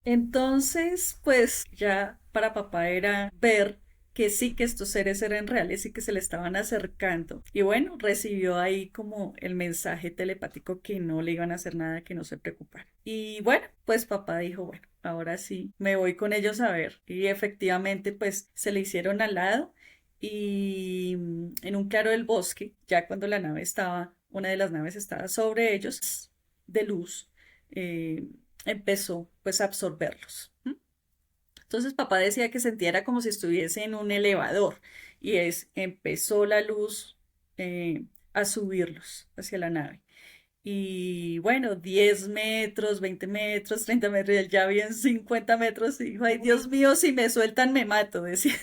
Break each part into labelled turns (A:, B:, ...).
A: Entonces, pues ya para papá era ver que sí que estos seres eran reales y que se le estaban acercando. Y bueno, recibió ahí como el mensaje telepático que no le iban a hacer nada, que no se preocupara. Y bueno, pues papá dijo, bueno, ahora sí, me voy con ellos a ver. Y efectivamente, pues se le hicieron al lado y en un claro del bosque, ya cuando la nave estaba, una de las naves estaba sobre ellos, de luz. Empezó pues a absorberlos. ¿M? Entonces papá decía que sentía era como si estuviese en un elevador y empezó la luz a subirlos hacia la nave. Y bueno, 10 metros, 20 metros, 30 metros, y él ya había en 50 metros y dijo, ay Dios mío, si me sueltan me mato, decía.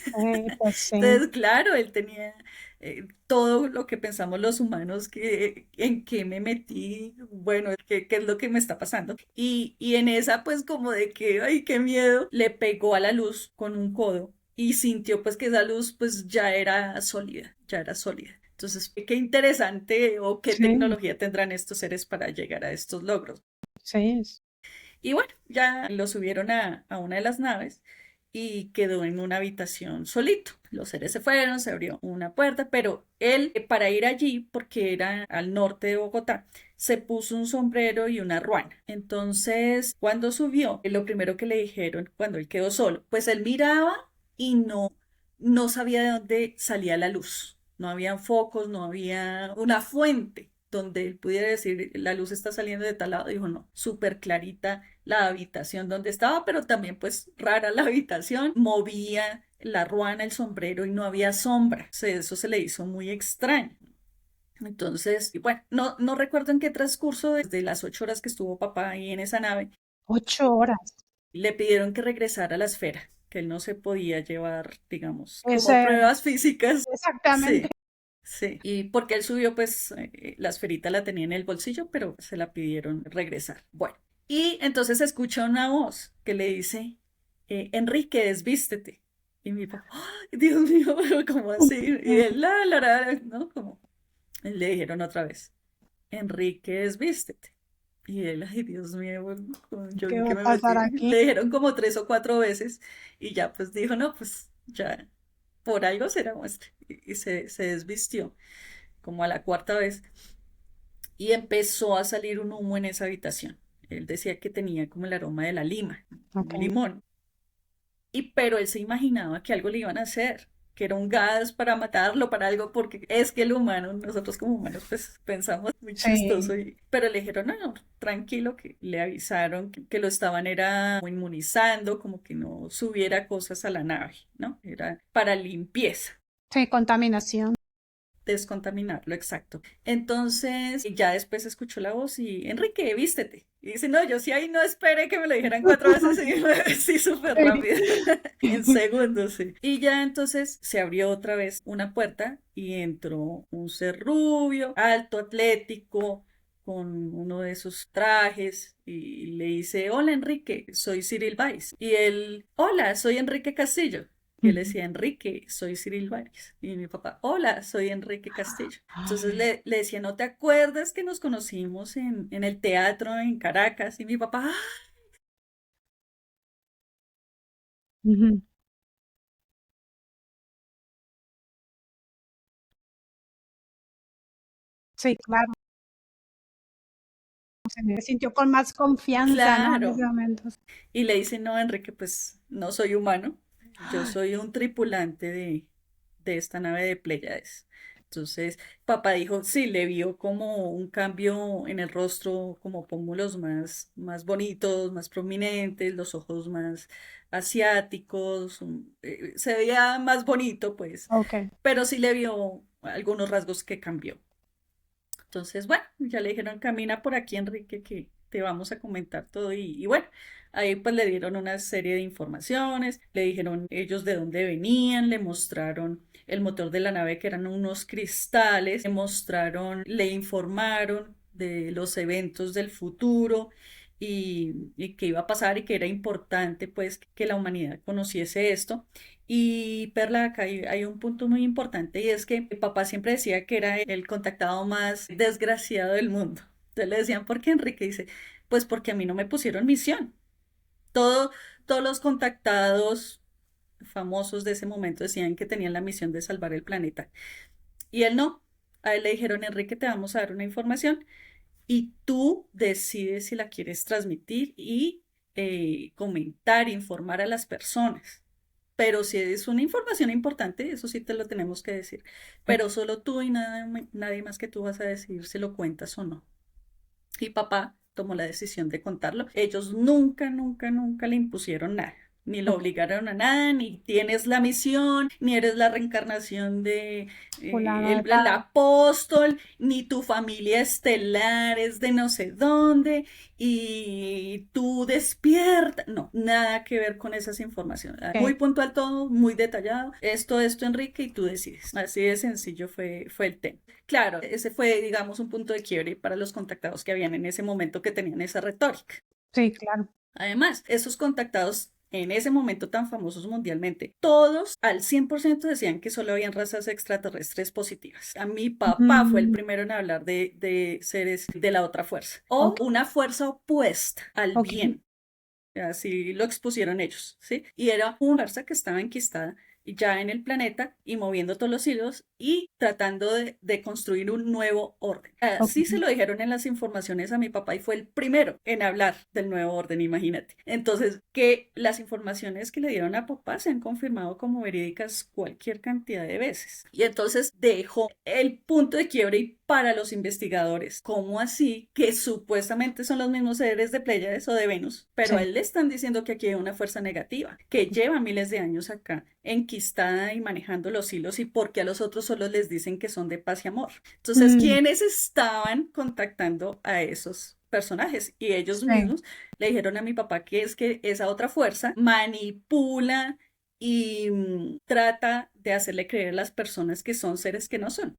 B: Pues sí,
A: Entonces, claro, él tenía todo lo que pensamos los humanos, que en qué me metí, bueno, qué es lo que me está pasando. Y en esa, pues como de que, ay, qué miedo, le pegó a la luz con un codo y sintió pues que esa luz pues ya era sólida, ya era sólida. Entonces, qué interesante o qué
B: sí,
A: tecnología tendrán estos seres para llegar a estos logros.
B: sí.
A: Y bueno, ya lo subieron a una de las naves y quedó en una habitación solito. Los seres se fueron, se abrió una puerta, pero él, para ir allí, porque era al norte de Bogotá, se puso un sombrero y una ruana. Entonces, cuando subió, lo primero que le dijeron, cuando él quedó solo, pues él miraba y no sabía de dónde salía la luz. No había focos, no había una fuente donde él pudiera decir la luz está saliendo de tal lado. Dijo, no, súper clarita la habitación donde estaba, pero también pues rara la habitación. Movía la ruana, el sombrero y no había sombra. O sea, eso se le hizo muy extraño. Entonces, y bueno, no recuerdo en qué transcurso, desde las 8 horas que estuvo papá ahí en esa nave,
B: 8 horas.
A: le pidieron que regresara a la esfera, que él no se podía llevar, digamos, como
B: Ese,
A: pruebas físicas.
B: exactamente.
A: Sí, sí. Y porque él subió, pues la esferita la tenía en el bolsillo, pero se la pidieron regresar. Bueno, y entonces escucha una voz que le dice, Enrique, desvístete. Y mi papá, ¡ay, Dios mío, pero ¿cómo así? Y él, ¿no? Como le dijeron otra vez, Enrique, desvístete. Y él, ay, Dios mío, yo
B: ¿Qué
A: en
B: va
A: qué
B: a
A: me
B: pasar
A: metí.
B: aquí?
A: Le dijeron como 3 o 4 veces y ya pues dijo, no, pues ya por algo será muestra. Y se desvistió como a la cuarta vez y empezó a salir un humo en esa habitación. Él decía que tenía como el aroma de la lima,
B: Ok.
A: un limón. Pero él se imaginaba que algo le iban a hacer, que era un gas para matarlo, para algo, porque es que el humano, nosotros como humanos, pues pensamos muy
B: Sí,
A: chistoso. Pero le dijeron, no, no, tranquilo, que le avisaron que lo estaban era como inmunizando, como que no subiera cosas a la nave, ¿no? Era para limpieza.
B: sí, contaminación.
A: Descontaminarlo, exacto. Entonces, ya después escuchó la voz y, Enrique, vístete. Y dice, no, yo sí ahí no esperé que me lo dijeran 4 veces y me vestí súper rápido, en segundos, sí. Y ya entonces se abrió otra vez una puerta y entró un ser rubio, alto, atlético, con uno de esos trajes y le dice, hola Enrique, soy Cyril Weiss. Y él, hola, soy Enrique Castillo. Y él decía, Enrique, soy Cyril Vázquez. Y mi papá, hola, soy Enrique Castillo. Entonces
B: Ay,
A: le decía, ¿no te acuerdas que nos conocimos en el teatro en Caracas? Y mi papá, "Ah".
B: ujú. Sí, claro. Se sintió con más confianza, ¿no? En ese
A: Claro.
B: momento.
A: Y le dice, no, Enrique, pues no soy humano. Yo
B: Ay,
A: soy un tripulante de esta nave de Pléyades. Entonces, papá dijo, sí, le vio como un cambio en el rostro, como pómulos más bonitos, más prominentes, los ojos más asiáticos, se veía más bonito, pues,
B: ok.
A: pero sí le vio algunos rasgos que cambió. Entonces, bueno, ya le dijeron, camina por aquí, Enrique, que te vamos a comentar todo. Y bueno, ahí pues le dieron una serie de informaciones, le dijeron ellos de dónde venían, le mostraron el motor de la nave que eran unos cristales, le mostraron, le informaron de los eventos del futuro y qué iba a pasar y que era importante pues que la humanidad conociese esto. Y Perla, acá hay un punto muy importante y es que mi papá siempre decía que era el contactado más desgraciado del mundo. Entonces le decían, ¿por qué Enrique? Dice, pues porque a mí no me pusieron misión. Todo, todos los contactados famosos de ese momento decían que tenían la misión de salvar el planeta. Y él no. A él le dijeron, Enrique, te vamos a dar una información y tú decides si la quieres transmitir y comentar, informar a las personas. Pero si es una información importante, eso sí te lo tenemos que decir.
B: Ok.
A: Pero solo tú y nadie más que tú vas a decidir si lo cuentas o no. Y papá tomó la decisión de contarlo. Ellos nunca, nunca, nunca le impusieron nada. Ni lo
B: Ok.
A: obligaron a nada, ni tienes la misión, ni eres la reencarnación de
B: Fulano de
A: el
B: tal.
A: apóstol, ni tu familia estelar es de no sé dónde, y tú despierta. No, nada que ver con esas informaciones. Muy
B: Ok.
A: puntual todo, muy detallado. Esto, Enrique, y tú decides. Así de sencillo fue el tema. Claro, ese fue, digamos, un punto de quiebre para los contactados que habían en ese momento que tenían esa retórica.
B: Sí, claro.
A: Además, esos contactados en ese momento tan famosos mundialmente, todos al 100% decían que solo habían razas extraterrestres positivas. A mi papá fue el
B: Mm,
A: primero en hablar de seres de la otra fuerza o
B: ok.
A: una fuerza opuesta al
B: Ok.
A: bien. Así lo expusieron ellos, ¿sí? Y era una fuerza que estaba enquistada ya en el planeta y moviendo todos los hilos y tratando de construir un nuevo orden.
B: Ok.
A: Así se lo dijeron en las informaciones a mi papá y fue el primero en hablar del nuevo orden, imagínate. Entonces, que las informaciones que le dieron a papá se han confirmado como verídicas cualquier cantidad de veces. Y entonces dejó el punto de quiebre para los investigadores. ¿Cómo así que supuestamente son los mismos seres de Pléyades o de Venus? Pero a
B: Sí.
A: él le están diciendo que aquí hay una fuerza negativa, que lleva miles de años acá, enquistada y manejando los hilos, y porque a los otros solo les dicen que son de paz y amor. Entonces,
B: Mm,
A: ¿quiénes estaban contactando a esos personajes? Y ellos
B: sí.
A: mismos le dijeron a mi papá que es que esa otra fuerza manipula y trata de hacerle creer a las personas que son seres que no son.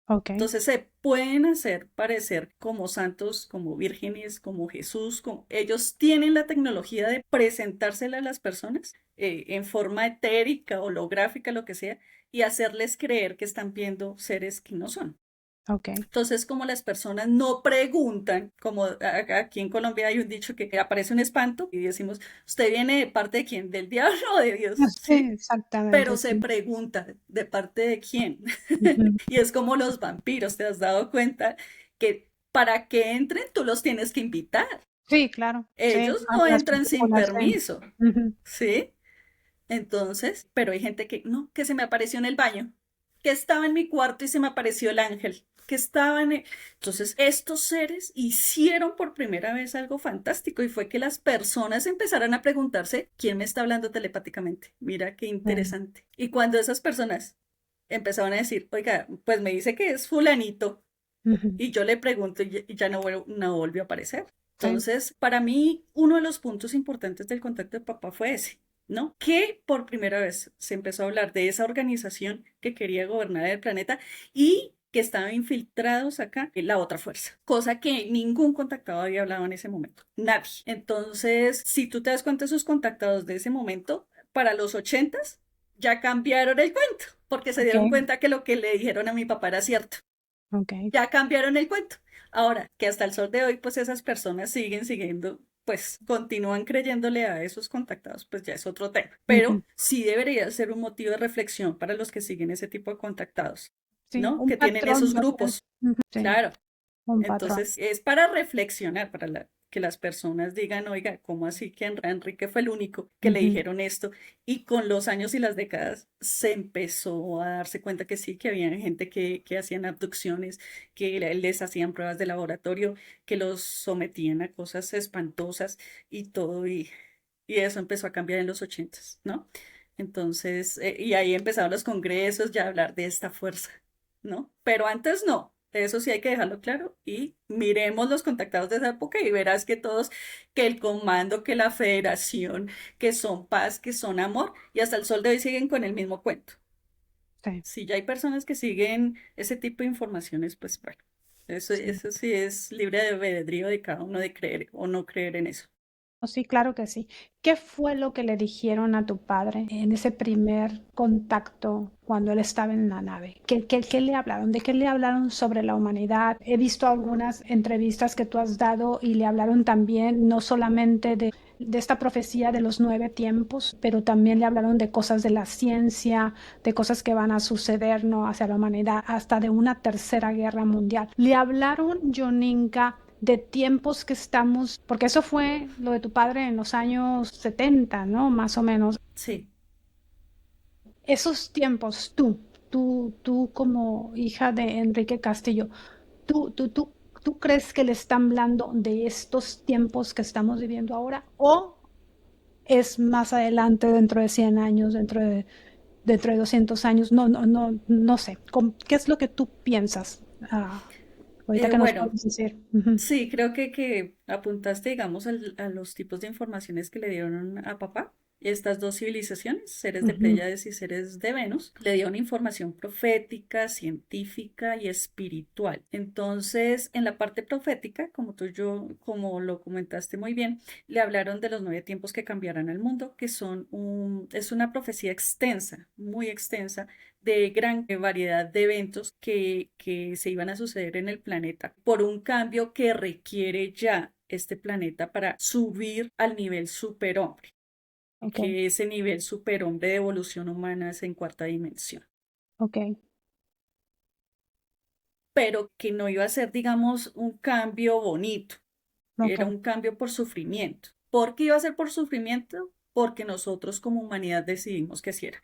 B: Ok.
A: Entonces se pueden hacer parecer como santos, como vírgenes, como Jesús, como ellos tienen la tecnología de presentársela a las personas en forma etérica, holográfica, lo que sea, y hacerles creer que están viendo seres que no son.
B: Ok.
A: Entonces, como las personas no preguntan, como aquí en Colombia hay un dicho que aparece un espanto y decimos, ¿usted viene de parte de quién? ¿Del diablo o de Dios?
B: Sí,
A: ¿Sí?
B: exactamente,
A: Pero se
B: sí.
A: pregunta, ¿de parte de quién?
B: Ujú.
A: Y es como los vampiros, ¿te has dado cuenta que para que entren tú los tienes que invitar?
B: Sí, claro. Sí,
A: Ellos
B: en
A: no
B: las
A: entran sin
B: películas, sí.
A: permiso,
B: Ujú.
A: ¿sí? Entonces, pero hay gente que no, que se me apareció en el baño, que estaba en mi cuarto y se me apareció el ángel, que estaba en Entonces, estos seres hicieron por primera vez algo fantástico y fue que las personas empezaran a preguntarse, ¿quién me está hablando telepáticamente? Mira qué
B: Sí.
A: interesante. Y cuando esas personas empezaban a decir, oiga, pues me dice que es fulanito,
B: Ujú.
A: y yo le pregunto y ya no volvió a aparecer.
B: Sí.
A: Entonces, para mí, uno de los puntos importantes del contacto de papá fue ese, ¿no? Que por primera vez se empezó a hablar de esa organización que quería gobernar el planeta y que estaban infiltrados acá en la otra fuerza, cosa que ningún contactado había hablado en ese momento, nadie. Entonces, si tú te das cuenta, esos contactados de ese momento, para los ochentas, ya cambiaron el cuento, porque se dieron
B: Ok.
A: cuenta que lo que le dijeron a mi papá era cierto,
B: Ok.
A: ya cambiaron el cuento. Ahora, que hasta el sol de hoy, pues esas personas siguen siguiendo, pues continúan creyéndole a esos contactados, pues ya es otro tema.
B: Ujú.
A: Pero sí debería ser un motivo de reflexión para los que siguen ese tipo de contactados,
B: Sí,
A: ¿no?
B: un
A: Que tienen
B: patrón,
A: esos
B: yo creo.
A: grupos.
B: Ujú. Sí,
A: Claro,
B: un patrón.
A: entonces, es para reflexionar, que las personas digan, oiga, ¿cómo así que Enrique fue el único que le
B: Ujú.
A: dijeron esto? Y con los años y las décadas se empezó a darse cuenta que sí, que había gente que hacían abducciones, que les hacían pruebas de laboratorio, que los sometían a cosas espantosas y todo, y eso empezó a cambiar en los ochentas, ¿no? Entonces, y ahí empezaron los congresos ya a hablar de esta fuerza, ¿no? Pero antes no. Eso sí hay que dejarlo claro y miremos los contactados de esa época y verás que todos, que el comando, que la federación, que son paz, que son amor y hasta el sol de hoy siguen con el mismo cuento.
B: Sí,
A: Si ya hay personas que siguen ese tipo de informaciones, pues bueno,
B: sí.
A: eso sí es libre de albedrío de cada uno de creer o no creer en eso.
B: Oh, sí, claro que sí. ¿Qué fue lo que le dijeron a tu padre en ese primer contacto cuando él estaba en la nave? ¿Qué le hablaron? ¿De qué le hablaron sobre la humanidad? He visto algunas entrevistas que tú has dado y le hablaron también no solamente de esta profecía de los 9 tiempos, pero también le hablaron de cosas de la ciencia, de cosas que van a suceder, ¿no? Hacia la humanidad, hasta de una tercera guerra mundial. Le hablaron, Yoninka, de tiempos que estamos, porque eso fue lo de tu padre en los años 70, ¿no? Más o menos.
A: Sí.
B: Esos tiempos, tú como hija de Enrique Castillo, ¿tú, tú, tú, tú crees que le están hablando de estos tiempos que estamos viviendo ahora? ¿O es más adelante, dentro de 100 años, dentro de 200 años? No sé. ¿Qué es lo que tú piensas? Ahorita que nos
A: Bueno,
B: puedes decir. Ujú,
A: sí, creo que apuntaste, digamos, a los tipos de informaciones que le dieron a papá. Estas dos civilizaciones, seres de
B: ujú.
A: Pléyades y seres de Venus, le dieron información profética, científica y espiritual. Entonces, en la parte profética, como lo comentaste muy bien, le hablaron de los 9 tiempos que cambiarán el mundo, es una profecía extensa, muy extensa, de gran variedad de eventos que se iban a suceder en el planeta por un cambio que requiere ya este planeta para subir al nivel superhombre,
B: Ok,
A: que ese nivel superhombre de evolución humana es en cuarta dimensión,
B: ok,
A: pero que no iba a ser, digamos, un cambio bonito,
B: ok.
A: era un cambio por sufrimiento. ¿Por qué iba a ser por sufrimiento? Porque nosotros como humanidad decidimos que así era.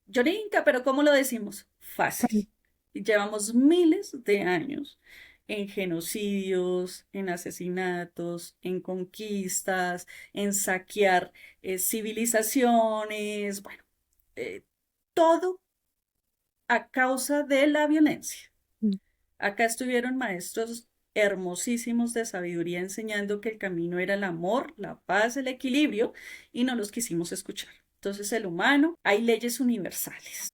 A: Yorinka, pero ¿cómo lo decimos? Fácil.
B: Sí.
A: Llevamos miles de años en genocidios, en asesinatos, en conquistas, en saquear civilizaciones, bueno, eh, todo a causa de la violencia.
B: Mm,
A: Acá estuvieron maestros hermosísimos de sabiduría enseñando que el camino era el amor, la paz, el equilibrio, y no los quisimos escuchar. Entonces, el humano, hay leyes universales.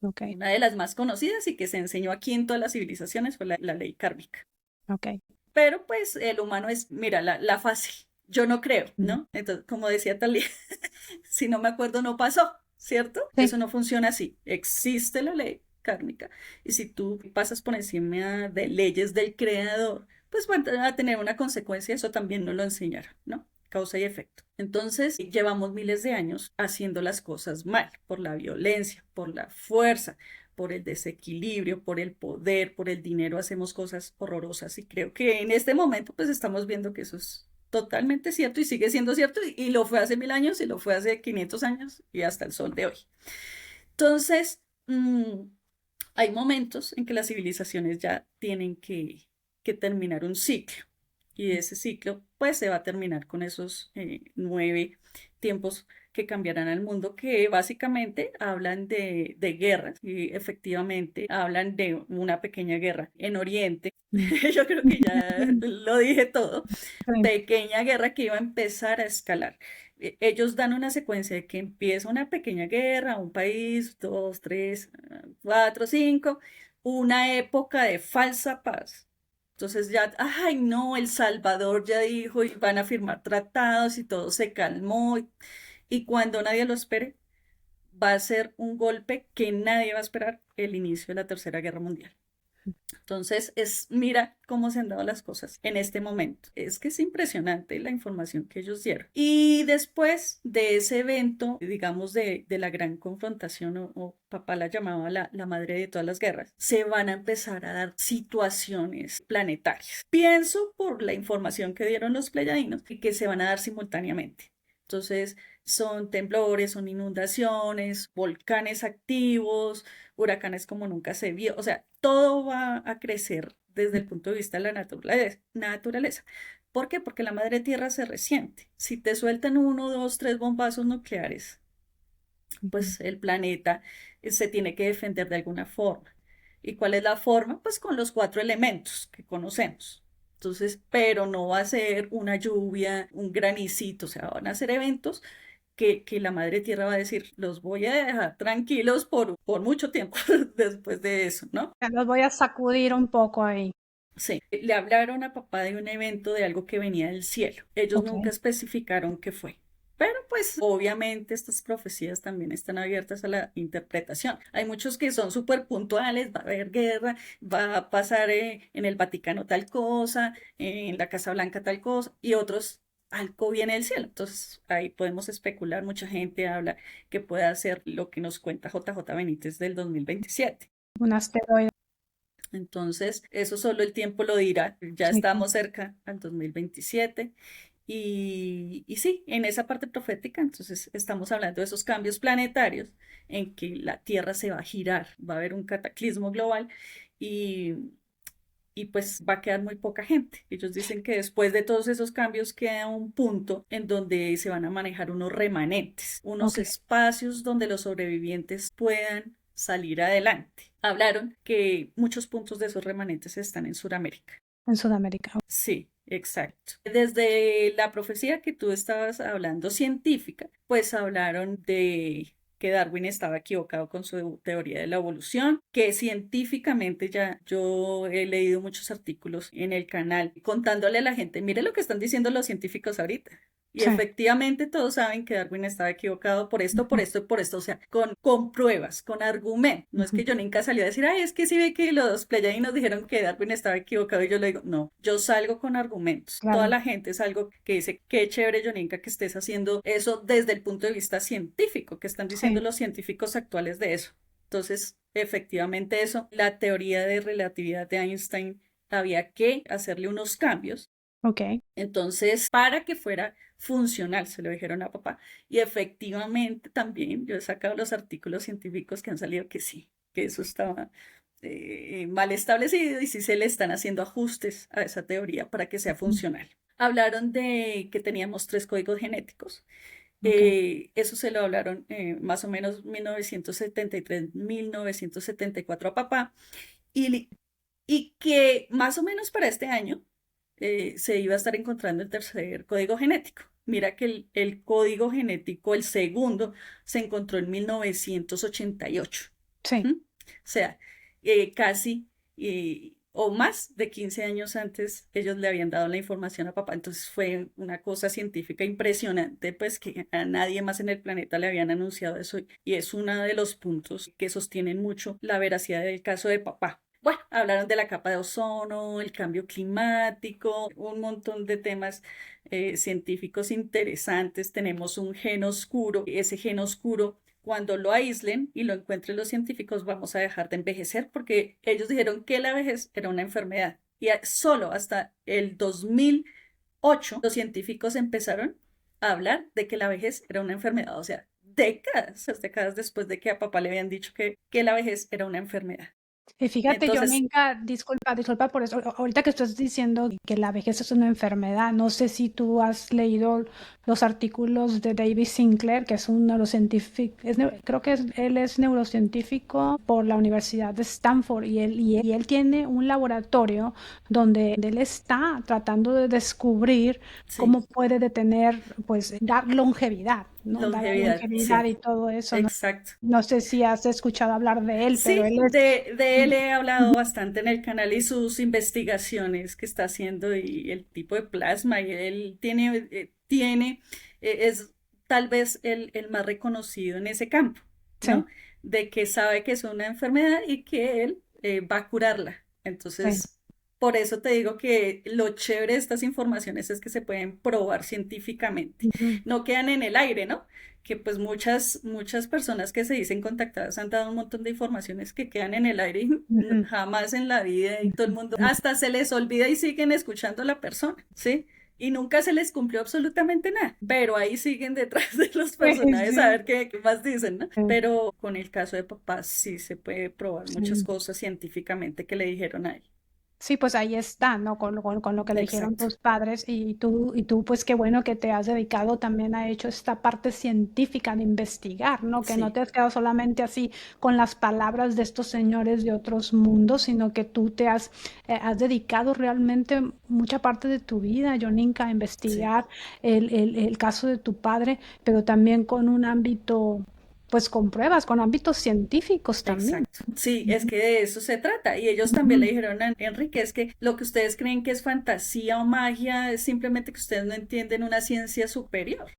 B: ok,
A: Una de las más conocidas y que se enseñó aquí en todas las civilizaciones fue la ley kármica.
B: ok.
A: Pero pues el humano es, mira, la fácil. Yo no creo,
B: Mm,
A: ¿no? Entonces, como decía Talía, si no me acuerdo, no pasó, ¿cierto?
B: sí,
A: Eso no funciona así. Existe la ley kármica y si tú pasas por encima de leyes del creador, pues van a tener una consecuencia. Eso también nos lo enseñaron, ¿no? Causa y efecto. Entonces, llevamos miles de años haciendo las cosas mal, por la violencia, por la fuerza, por el desequilibrio, por el poder, por el dinero, hacemos cosas horrorosas y creo que en este momento pues estamos viendo que eso es totalmente cierto y sigue siendo cierto y lo fue hace 1000 años y lo fue hace 500 años y hasta el sol de hoy. Entonces, hay momentos en que las civilizaciones ya tienen que terminar un ciclo y ese ciclo pues se va a terminar con esos 9 tiempos que cambiarán al mundo, que básicamente hablan de guerras y efectivamente hablan de una pequeña guerra en Oriente.
B: mm,
A: Yo creo que ya lo dije todo.
B: sí,
A: Pequeña guerra que iba a empezar a escalar. Ellos dan una secuencia de que empieza una pequeña guerra, un país, dos, tres, cuatro, cinco, una época de falsa paz. Entonces ya, ay no, El Salvador ya dijo y van a firmar tratados y todo se calmó y cuando nadie lo espere, va a ser un golpe que nadie va a esperar, el inicio de la Tercera Guerra Mundial. Entonces, mira cómo se han dado las cosas en este momento. Es que es impresionante la información que ellos dieron. Y después de ese evento, digamos, de la gran confrontación, o papá la llamaba la madre de todas las guerras, se van a empezar a dar situaciones planetarias. Pienso por la información que dieron los pleyadinos y que se van a dar simultáneamente. Entonces, son temblores, son inundaciones, volcanes activos, huracanes como nunca se vio, o sea, todo va a crecer desde el punto de vista de la naturaleza. ¿Por qué? Porque la madre tierra se resiente. Si te sueltan uno, dos, tres bombazos nucleares,
B: ujú.
A: pues el planeta se tiene que defender de alguna forma. ¿Y cuál es la forma? Pues con los 4 elementos que conocemos. Entonces, pero no va a ser una lluvia, un granicito, o sea, van a ser eventos que la madre tierra va a decir, los voy a dejar tranquilos por mucho tiempo después de eso, ¿no?
B: Ya los voy a sacudir un poco ahí.
A: Sí, le hablaron a papá de un evento, de algo que venía del cielo. Ellos
B: Ok.
A: nunca especificaron qué fue. Pero pues obviamente estas profecías también están abiertas a la interpretación. Hay muchos que son súper puntuales, va a haber guerra, va a pasar en el Vaticano tal cosa, en la Casa Blanca tal cosa, y otros algo viene del cielo. Entonces ahí podemos especular, mucha gente habla que pueda ser lo que nos cuenta JJ Benítez del 2027.
B: Un asteroide.
A: Entonces, eso solo el tiempo lo dirá. Ya
B: Sí,
A: estamos cerca al 2027. Y sí, en esa parte profética, entonces estamos hablando de esos cambios planetarios en que la Tierra se va a girar, va a haber un cataclismo global y, y pues va a quedar muy poca gente. Ellos dicen que después de todos esos cambios queda un punto en donde se van a manejar unos remanentes, unos
B: ok,
A: espacios donde los sobrevivientes puedan salir adelante. Hablaron que muchos puntos de esos remanentes están en Sudamérica.
B: en Sudamérica.
A: Sí, exacto. Desde la profecía que tú estabas hablando científica, pues hablaron de que Darwin estaba equivocado con su teoría de la evolución, que científicamente ya yo he leído muchos artículos en el canal contándole a la gente, mire lo que están diciendo los científicos ahorita. Y
B: Sí.
A: efectivamente todos saben que Darwin estaba equivocado por esto, por
B: Ujú,
A: esto y por esto, o sea, con pruebas, con argumentos. No es
B: ujú,
A: que yo nunca salió a decir, ay, es que sí ve que los pleyadinos dijeron que Darwin estaba equivocado y yo le digo, no, yo salgo con argumentos. Toda
B: claro,
A: la gente es algo que dice, qué chévere, Joninka, que estés haciendo eso desde el punto de vista científico, que están diciendo
B: sí,
A: los científicos actuales de eso. Entonces, efectivamente eso, la teoría de relatividad de Einstein había que hacerle unos cambios
B: ok.
A: entonces, para que fuera funcional, se lo dijeron a papá. Y efectivamente también yo he sacado los artículos científicos que han salido que sí, que eso estaba mal establecido y sí se le están haciendo ajustes a esa teoría para que sea
B: Ujú,
A: funcional. Hablaron de que teníamos tres códigos genéticos.
B: ok.
A: Eso se lo hablaron más o menos 1973, 1974 a papá. Y, y que más o menos para este año se iba a estar encontrando el tercer código genético. Mira que el código genético, el segundo, se encontró en 1988.
B: Sí.
A: ¿Mm? O sea, casi o más de 15 años antes ellos le habían dado la información a papá. Entonces fue una cosa científica impresionante, pues que a nadie más en el planeta le habían anunciado eso y es uno de los puntos que sostienen mucho la veracidad del caso de papá. Bueno, hablaron de la capa de ozono, el cambio climático, un montón de temas científicos interesantes. Tenemos un gen oscuro. Ese gen oscuro, cuando lo aíslen y lo encuentren los científicos, vamos a dejar de envejecer porque ellos dijeron que la vejez era una enfermedad. Y solo hasta el 2008 los científicos empezaron a hablar de que la vejez era una enfermedad. O sea, décadas después de que a papá le habían dicho que la vejez era una enfermedad.
B: Y fíjate, yo
A: Entonces,
B: nunca, disculpa por eso, ahorita que estás diciendo que la vejez es una enfermedad, no sé si tú has leído los artículos de David Sinclair, que es un neurocientífico, creo que él es neurocientífico por la Universidad de Stanford y él tiene un laboratorio donde él está tratando de descubrir
A: sí,
B: cómo puede detener, pues, dar longevidad, ¿no? Dar
A: longevidad,
B: longevidad
A: sí,
B: y todo eso, ¿no?
A: exacto.
B: No sé si has escuchado hablar de él, pero
A: Sí,
B: él es...
A: de él he hablado
B: Ujú.
A: bastante en el canal y sus investigaciones que está haciendo y el tipo de plasma y él es tal vez el más reconocido en ese campo, ¿no?
B: Sí,
A: De que sabe que es una enfermedad y que él va a curarla.
B: sí.
A: Entonces, por eso te digo que lo chévere de estas informaciones es que se pueden probar científicamente,
B: Ujú,
A: no quedan en el aire, ¿no? Que pues muchas personas que se dicen contactadas han dado un montón de informaciones que quedan en el aire y
B: ujú,
A: jamás en la vida y todo el mundo
B: ujú.
A: hasta se les olvida y siguen escuchando a la persona, ¿sí? Y nunca se les cumplió absolutamente nada, pero ahí siguen detrás de los
B: Sí,
A: personajes a
B: sí,
A: ver qué más dicen, ¿no?
B: sí,
A: Pero con el caso de papá sí se puede probar muchas
B: sí.
A: cosas científicamente que le dijeron a él.
B: Sí, pues ahí está, ¿no? Con lo que le dijeron
A: Exacto.
B: tus padres y tú, pues qué bueno que te has dedicado también a hecho esta parte científica de investigar, ¿no? Que no
A: Sí,
B: te has quedado solamente así con las palabras de estos señores de otros mundos, sino que tú has dedicado realmente mucha parte de tu vida, Joninka, a
A: sí.
B: investigar el caso de tu padre, pero también con un ámbito, pues con pruebas, con ámbitos científicos también.
A: Exacto. Sí, es
B: Ujú,
A: que de eso se trata. Y ellos también le
B: ujú,
A: dijeron a Enrique, es que lo que ustedes creen que es fantasía o magia es simplemente que ustedes no entienden una ciencia superior.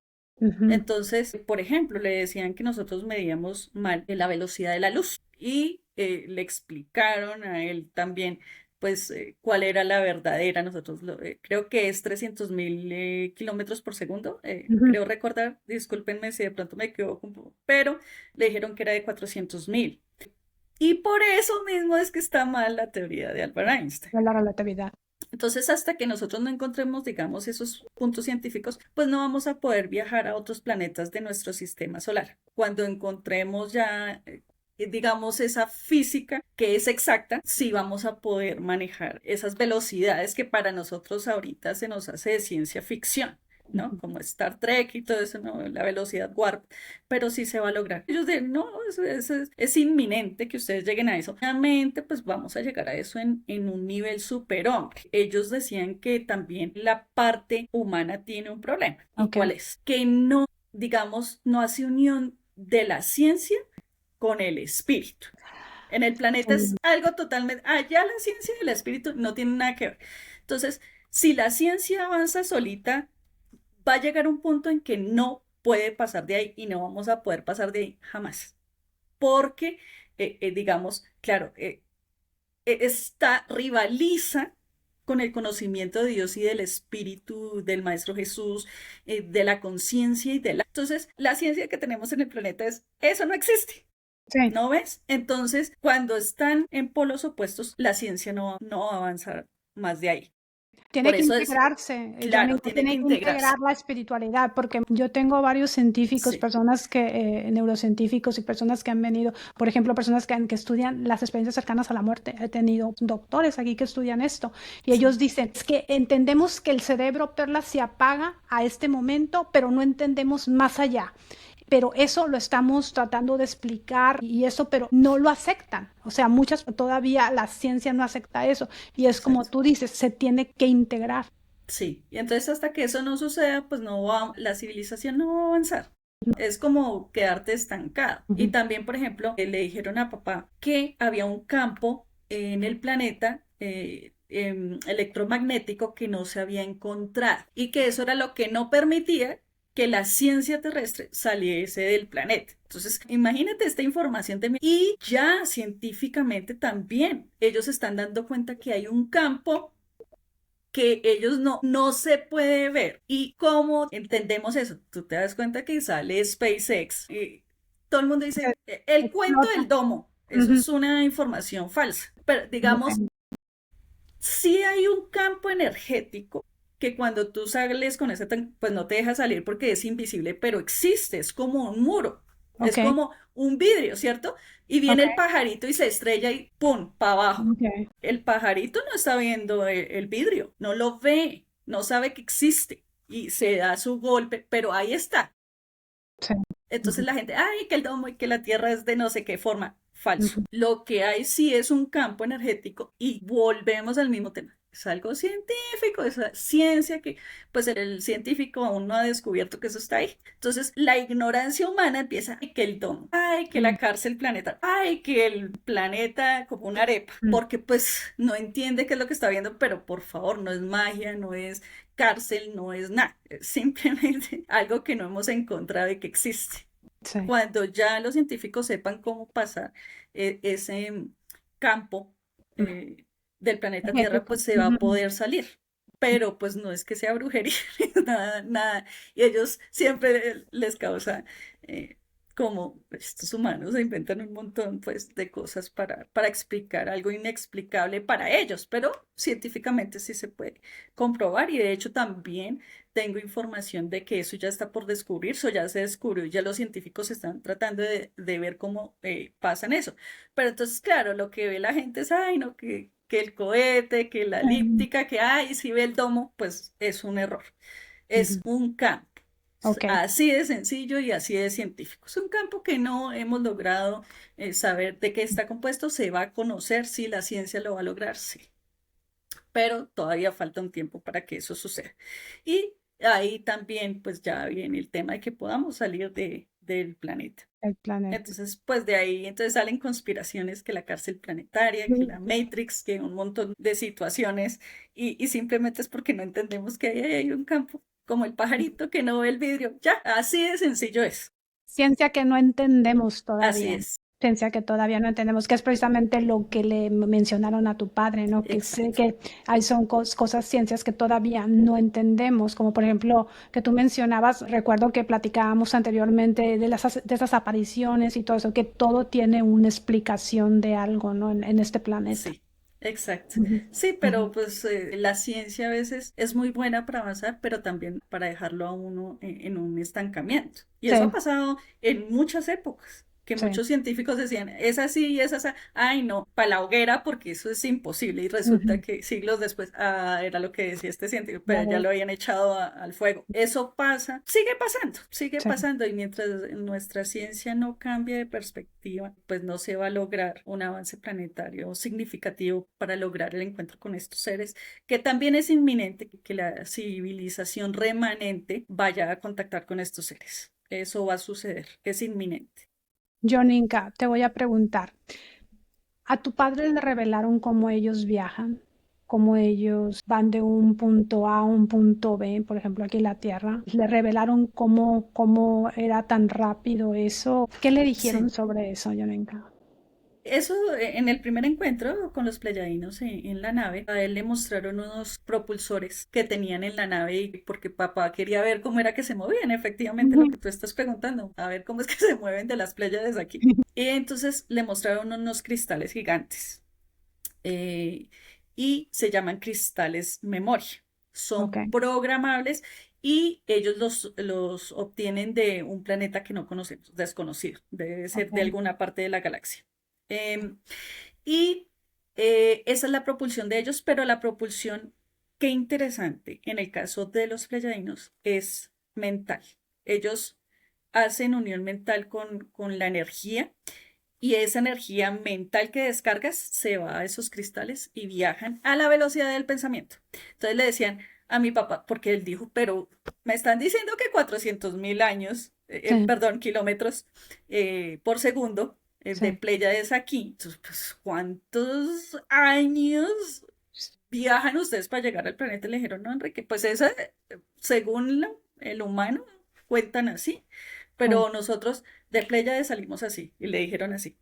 B: ujú.
A: Entonces, por ejemplo, le decían que nosotros medíamos mal la velocidad de la luz y le explicaron a él también pues cuál era la verdadera. Nosotros creo que es 300.000 kilómetros por segundo,
B: Ujú.
A: creo recordar, discúlpenme si de pronto me equivoco un poco, pero le dijeron que era de 400.000. Y por eso mismo es que está mal la teoría de Albert Einstein.
B: De la relatividad.
A: Entonces, hasta que nosotros no encontremos, digamos, esos puntos científicos, pues no vamos a poder viajar a otros planetas de nuestro sistema solar. Cuando encontremos ya, digamos, esa física que es exacta, sí vamos a poder manejar esas velocidades que para nosotros ahorita se nos hace de ciencia ficción. ¿No? Como Star Trek y todo eso, ¿no? La velocidad warp, pero sí se va a lograr. Ellos dicen, no, es inminente que ustedes lleguen a eso. Obviamente, pues vamos a llegar a eso en un nivel superhombre. Ellos decían que también la parte humana tiene un problema. ¿Y
B: Ok.
A: cuál es? Que no, digamos, no hace unión de la ciencia con el espíritu. En el planeta es
B: Mm.
A: algo totalmente, allá la ciencia y el espíritu no tienen nada que ver. Entonces, si la ciencia avanza solita, va a llegar un punto en que no puede pasar de ahí y no vamos a poder pasar de ahí jamás. Porque, digamos, claro, rivaliza con el conocimiento de Dios y del Espíritu del Maestro Jesús, de la conciencia y de la... Entonces, la ciencia que tenemos en el planeta es, eso no existe.
B: Sí.
A: ¿No ves? Entonces, cuando están en polos opuestos, la ciencia no va a avanzar más de ahí.
B: Tiene
A: Por
B: que
A: eso es,
B: integrarse,
A: claro,
B: Janine,
A: tiene que
B: tiene que integrar
A: integrarse.
B: la espiritualidad, porque yo tengo varios científicos,
A: Sí,
B: personas que, neurocientíficos y personas que han venido, por ejemplo, personas que estudian las experiencias cercanas a la muerte. He tenido doctores aquí que estudian esto y
A: sí,
B: ellos dicen, es que entendemos que el cerebro, Perla, se apaga a este momento, pero no entendemos más allá. Pero eso lo estamos tratando de explicar y eso, pero no lo aceptan. O sea, muchas todavía la ciencia no acepta eso. Y es como
A: exacto.
B: tú dices, se tiene que integrar.
A: Sí, y entonces hasta que eso no suceda, pues la civilización no va a avanzar. Es como quedarte estancado. Y
B: Ujú.
A: también, por ejemplo, le dijeron a papá que había un campo en el planeta electromagnético que no se había encontrado y que eso era lo que no permitía que la ciencia terrestre saliese del planeta. Entonces, imagínate esta información de... Y ya científicamente también ellos están dando cuenta que hay un campo que ellos no se puede ver. ¿Y cómo entendemos eso? Tú te das cuenta que sale SpaceX y todo el mundo
B: Se
A: dice, el cuento
B: explota.
A: del domo, eso
B: Ujú.
A: es una información falsa. Pero digamos,
B: Ok.
A: sí hay un campo energético que cuando tú sales con ese, pues no te deja salir porque es invisible, pero existe, es como un muro, es
B: Ok.
A: como un vidrio, ¿cierto? Y viene
B: Ok.
A: el pajarito y se estrella y ¡pum! Para abajo.
B: Ok.
A: El pajarito no está viendo el vidrio, no lo ve, no sabe que existe y se da su golpe, pero ahí está.
B: Sí.
A: Entonces
B: Ujú.
A: la gente, ay, que el domo y que la Tierra es de no sé qué forma. Falso.
B: Ujú.
A: Lo que hay sí es un campo energético y volvemos al mismo tema. Es algo científico, es la ciencia que, pues el científico aún no ha descubierto que eso está ahí. Entonces la ignorancia humana empieza, ay, que el domo, ay, que la cárcel planetaria, ay, que el planeta como una arepa,
B: Ujú.
A: porque pues no entiende qué es lo que está viendo, pero por favor, no es magia, no es cárcel, no es nada, es simplemente algo que no hemos encontrado y que existe.
B: Sí.
A: Cuando ya los científicos sepan cómo pasar ese campo
B: Ujú.
A: eh, del planeta Tierra,
B: Energético.
A: pues se va a
B: Ujú.
A: poder salir. Pero pues no es que sea brujería, nada, nada. Y ellos siempre les causa eh, como estos humanos se inventan un montón pues de cosas para explicar algo inexplicable para ellos, pero científicamente sí se puede comprobar y de hecho también tengo información de que eso ya está por descubrirse, o ya se descubrió, ya los científicos están tratando de ver cómo pasan eso. Pero entonces, claro, lo que ve la gente es, ay, no, que el cohete, que la
B: Ujú.
A: elíptica, que, ay, si ve el domo, pues es un error. Es
B: Ujú.
A: un campo.
B: Ok.
A: Así de sencillo y así de científico. Es un campo que no hemos logrado saber de qué está compuesto. Se va a conocer si la ciencia lo va a lograr, sí, pero todavía falta un tiempo para que eso suceda. Y ahí también pues ya viene el tema de que podamos salir del planeta.
B: El planeta.
A: Entonces, pues de ahí entonces salen conspiraciones que la cárcel planetaria, que
B: Ujú.
A: la Matrix, que un montón de situaciones y simplemente es porque no entendemos que ahí hay un campo, como el pajarito que no ve el vidrio. Ya, así de sencillo es.
B: Ciencia que no entendemos
A: Así
B: todavía.
A: es.
B: ciencia que todavía no entendemos, que es precisamente lo que le mencionaron a tu padre, ¿no? Que sé
A: Exacto.
B: que hay son cosas, ciencias que todavía no entendemos, como por ejemplo que tú mencionabas, recuerdo que platicábamos anteriormente de de esas apariciones y todo eso, que todo tiene una explicación de algo, ¿no? En este planeta.
A: Sí, exacto.
B: Ujú,
A: Sí,
B: ujú.
A: pero pues la ciencia a veces es muy buena para avanzar, pero también para dejarlo a uno en un estancamiento. Y
B: Sí,
A: eso ha pasado en muchas épocas, que
B: sí.
A: muchos científicos decían, es así y es así, ay no, para la hoguera porque eso es imposible. Y resulta
B: Ujú.
A: que siglos después, era lo que decía este científico,
B: Ya
A: pero ya
B: ves.
A: lo habían echado al fuego. Eso pasa, sigue
B: Sí.
A: pasando y mientras nuestra ciencia no cambie de perspectiva, pues no se va a lograr un avance planetario significativo para lograr el encuentro con estos seres, que también es inminente que la civilización remanente vaya a contactar con estos seres. Eso va a suceder, es inminente.
B: Joninka, te voy a preguntar, ¿a tu padre le revelaron cómo ellos viajan? ¿Cómo ellos van de un punto A a un punto B, por ejemplo, aquí en la Tierra? ¿Le revelaron cómo era tan rápido eso? ¿Qué le dijeron
A: Sí.
B: sobre eso, Joninka?
A: Eso en el primer encuentro con los pleyadinos en la nave, a él le mostraron unos propulsores que tenían en la nave y porque papá quería ver cómo era que se movían, efectivamente lo
B: Ujú.
A: que tú estás preguntando, a ver cómo es que se mueven de las pléyades aquí. Y entonces le mostraron unos cristales gigantes eh, y se llaman cristales memoria.
B: Ok,
A: Son programables y ellos los obtienen de un planeta que no conocemos, desconocido, debe ser de
B: ok.
A: alguna parte de la galaxia. Em, y esa es la propulsión de ellos, pero la propulsión, qué interesante, en el caso de los pleyadinos, es mental. Ellos hacen unión mental con la energía y esa energía mental que descargas se va a esos cristales y viajan a la velocidad del pensamiento. Entonces le decían a mi papá, porque él dijo, pero me están diciendo que 400.000 años,
B: Sí,
A: perdón, kilómetros por segundo de
B: sí.
A: Pléyades aquí. Entonces, pues, ¿cuántos años viajan ustedes para llegar al planeta? Le dijeron, no, Enrique, pues esa, según el humano, cuentan así,
B: Sí.
A: pero nosotros de Pléyades salimos así, y le dijeron así,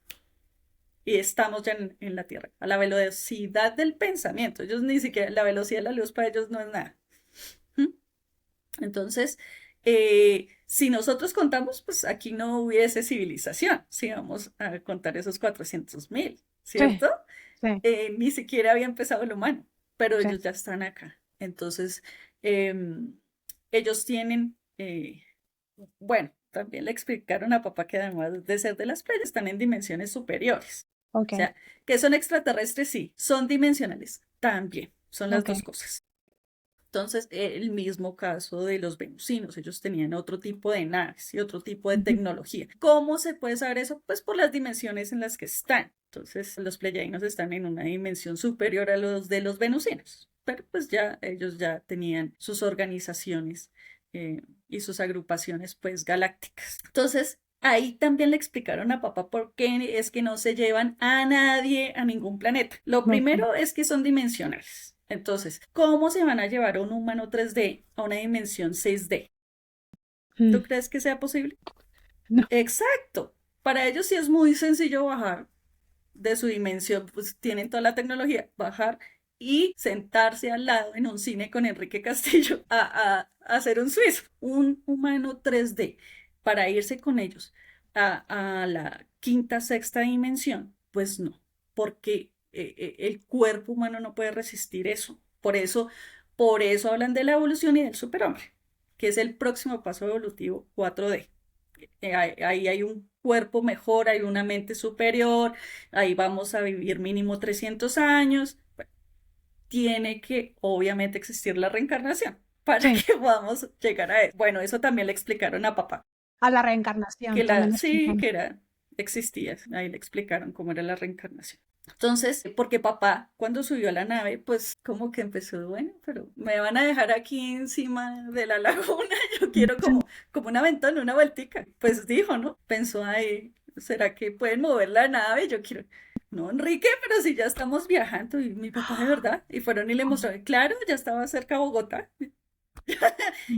A: y estamos ya en la Tierra, a la velocidad del pensamiento. Ellos ni siquiera, la velocidad de la luz para ellos no es nada. ¿Mm? Entonces, si nosotros contamos, pues aquí no hubiese civilización, si vamos a contar esos 400.000,
B: Sí,
A: ¿cierto?
B: sí,
A: Ni siquiera había empezado el humano, pero
B: sí.
A: ellos ya están acá. Entonces, eh, ellos tienen, bueno, también le explicaron a papá que además de ser de las playas, están en dimensiones superiores.
B: Ok,
A: O sea, que son extraterrestres, sí, son dimensionales, también, son las
B: ok.
A: dos cosas. Entonces, el mismo caso de los venusinos, ellos tenían otro tipo de naves y otro tipo de
B: Ujú.
A: tecnología. ¿Cómo se puede saber eso? Pues por las dimensiones en las que están. Entonces, los pleyadinos están en una dimensión superior a los de los venusinos, pero pues ya ellos ya tenían sus organizaciones y sus agrupaciones pues galácticas. Entonces, ahí también le explicaron a papá por qué es que no se llevan a nadie a ningún planeta. Lo
B: Ok.
A: primero es que son dimensionales. Entonces, ¿cómo se van a llevar a un humano 3D a una dimensión 6D?
B: Mm.
A: ¿Tú crees que sea posible?
B: No.
A: Exacto. Para ellos sí es muy sencillo bajar de su dimensión, pues tienen toda la tecnología, bajar y sentarse al lado en un cine con Enrique Castillo a hacer un suizo, un humano 3D, para irse con ellos a la quinta, sexta dimensión. Pues no, porque el cuerpo humano no puede resistir eso. Por eso hablan de la evolución y del superhombre, que es el próximo paso evolutivo 4D. Ahí hay un cuerpo mejor, hay una mente superior, ahí vamos a vivir mínimo 300 años. Bueno, tiene que obviamente existir la reencarnación para
B: Sí,
A: que podamos llegar a eso. Bueno, eso también le explicaron a papá,
B: a la reencarnación
A: que
B: también
A: sí,
B: explican.
A: que existía, ahí le explicaron cómo era la reencarnación. Entonces, porque papá cuando subió a la nave, pues como que empezó, bueno, pero me van a dejar aquí encima de la laguna, yo quiero
B: Sí.
A: como una ventana, una vueltica. Pues dijo, ¿no? Pensó ahí, ¿será que pueden mover la nave? Yo quiero, no, Enrique, pero si ya estamos viajando y mi papá de verdad, y fueron y le mostraron, claro, ya estaba cerca de Bogotá.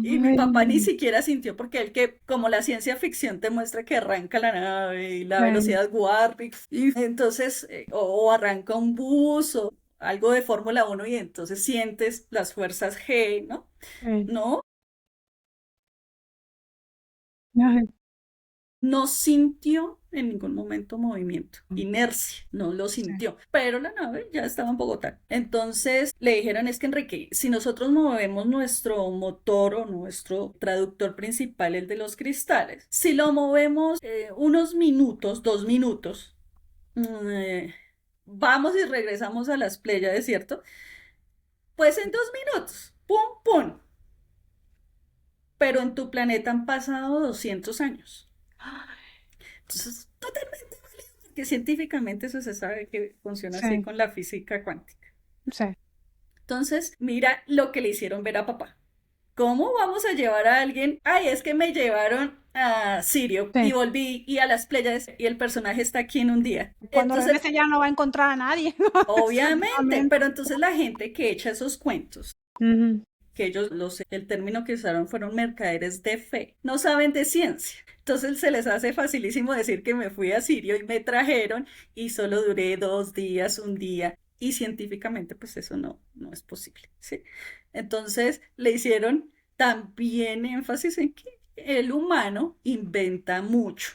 A: Y mi papá ni
B: Ay,
A: siquiera sintió porque él que, como la ciencia ficción te muestra que arranca la nave y la
B: sí,
A: velocidad warp, y entonces, o arranca un bus o algo de Fórmula 1 y entonces sientes las fuerzas G, ¿no?
B: sí.
A: No,
B: Ay,
A: no sintió en ningún momento movimiento,
B: mm,
A: inercia, no lo
B: sí,
A: sintió, pero la nave ya estaba en Bogotá. Entonces le dijeron, es que Enrique, si nosotros movemos nuestro motor o nuestro traductor principal, el de los cristales, si lo movemos unos minutos, 2 minutos, eh, vamos y regresamos a las Pléyades, ¿cierto? Pues en 2 minutos, pum, pum, pero en tu planeta han pasado 200 años. Entonces, totalmente válido, porque científicamente eso se sabe que funciona así
B: sí,
A: con la física cuántica.
B: sí.
A: Entonces, mira lo que le hicieron ver a papá. ¿Cómo vamos a llevar a alguien? Ay, es que me llevaron a Sirio y
B: Sí.
A: volví y a las playas y el personaje está aquí en un día.
B: Cuando
A: Entonces,
B: regrese ya no va a encontrar a nadie.
A: obviamente,
B: Exactamente.
A: pero entonces la gente que echa esos cuentos,
B: Ujú.
A: que ellos, el término que usaron fueron mercaderes de fe, no saben de ciencia. Entonces se les hace facilísimo decir que me fui a Sirio y me trajeron y solo duré 2 días, un día. Y científicamente, pues eso no es posible, ¿sí? Entonces le hicieron también énfasis en que el humano inventa mucho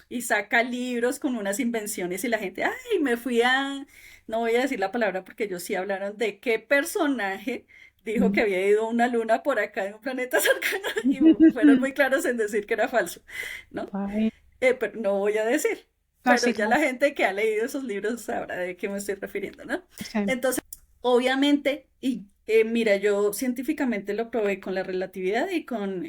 A: y saca libros con unas invenciones y la gente, ay, me fui a, no voy a decir la palabra porque ellos sí hablaron de qué personaje dijo que había ido a una luna por acá en un planeta cercano y fueron muy claros en decir que era falso, ¿no?
B: Ay,
A: Pero no voy a decir, pero
B: así,
A: ya
B: claro.
A: la gente que ha leído esos libros sabrá de qué me estoy refiriendo, ¿no?
B: Sí.
A: Entonces, obviamente, y mira, yo científicamente lo probé con la relatividad y con,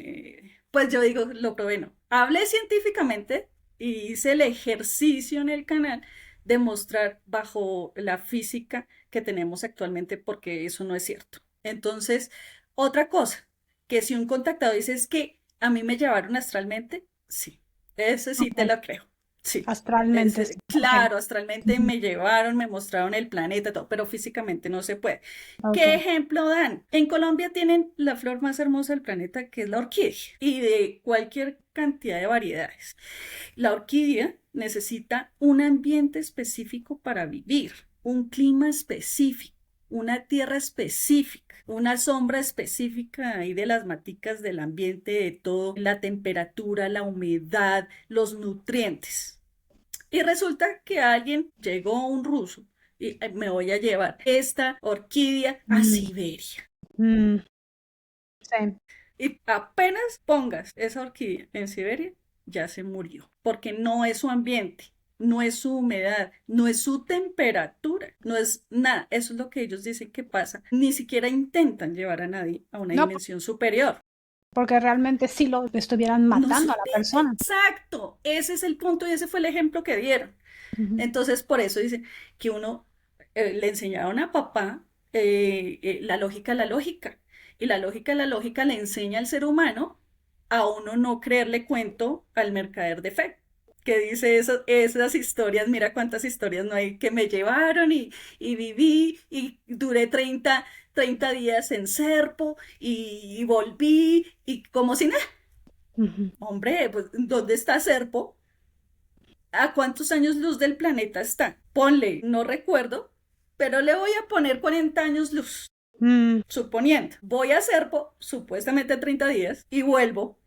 A: pues yo digo, lo probé, no. Hablé científicamente y hice el ejercicio en el canal de mostrar bajo la física que tenemos actualmente porque eso no es cierto. Entonces, otra cosa, que si un contactado dice es que a mí me llevaron astralmente, sí, ese sí te
B: Ok.
A: lo creo. Sí,
B: Astralmente, sí. Ok.
A: claro, astralmente
B: Ujú.
A: me llevaron, me mostraron el planeta, todo, pero físicamente no se puede.
B: Ok.
A: ¿Qué ejemplo dan? En Colombia tienen la flor más hermosa del planeta, que es la orquídea, y de cualquier cantidad de variedades. La orquídea necesita un ambiente específico para vivir, un clima específico, una tierra específica, una sombra específica ahí de las maticas del ambiente, de todo, la temperatura, la humedad, los nutrientes. Y resulta que alguien llegó, un ruso, y me voy a llevar esta orquídea a
B: Mm,
A: Siberia.
B: mm, sí.
A: Y apenas pongas esa orquídea en Siberia, ya se murió, porque no es su ambiente, no es su humedad, no es su temperatura, no es nada. Eso es lo que ellos dicen que pasa. Ni siquiera intentan llevar a nadie a una
B: No,
A: dimensión superior.
B: porque realmente sí lo estuvieran
A: No
B: matando a la
A: supiste,
B: persona.
A: exacto. Ese es el punto y ese fue el ejemplo que dieron.
B: Ujú.
A: Entonces, por eso dicen que uno le enseñaron a papá la lógica, la lógica. Y la lógica le enseña al ser humano a uno no creerle cuento al mercader de fe. Que dice esas historias, mira cuántas historias no hay que me llevaron y viví y duré treinta días en Serpo y volví y como si nada.
B: Ujú.
A: Hombre, pues ¿dónde está Serpo? ¿A cuántos años luz del planeta está? Ponle, no recuerdo, pero le voy a poner 40 años luz,
B: Mm,
A: suponiendo. Voy a Serpo, supuestamente 30 días, y vuelvo.